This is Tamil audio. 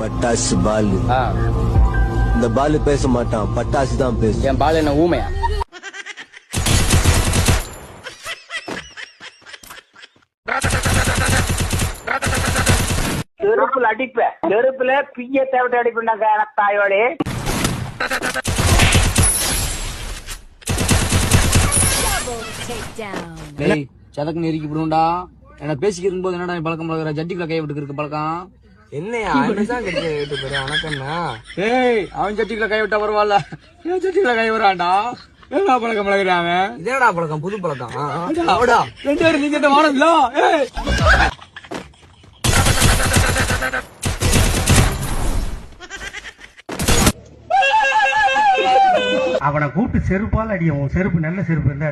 பட்டாசு பால். இந்த பால் பேச மாட்டான், பட்டாசு தான் பேசும். என் பால் என்ன ஊமையா? நெருப்புல அடிப்பேன், நெருப்புல பிய்ய தேவட்டை அடிப்பேன்டாங்க தாயோடே. சதக்கு நெருக்கி விடுண்டா. என்ன பேசிக்கிட்டு போது என்னடா பழக்கம் பழகிற ஜட்டிக்குள்ள கை விட்டு இருக்கு பழக்கம். என்னையா கேட்டு போற வணக்கம்னா? ஏய், அவன் ஜட்டிக்குள்ள கை விட்டா பரவாயில்ல, என் ஜட்டிக்குள்ள கை விடுறான்டா. என்ன பழக்கம் பழகிறாங்க? இதேடா பழக்கம், புது பழக்கம். ரெண்டு பேரும் நீங்க வானம்ல. அவனை கூப்பிட்டு செருப்பால் அடியும். செருப்பு நல்ல செருப்பு இருந்தா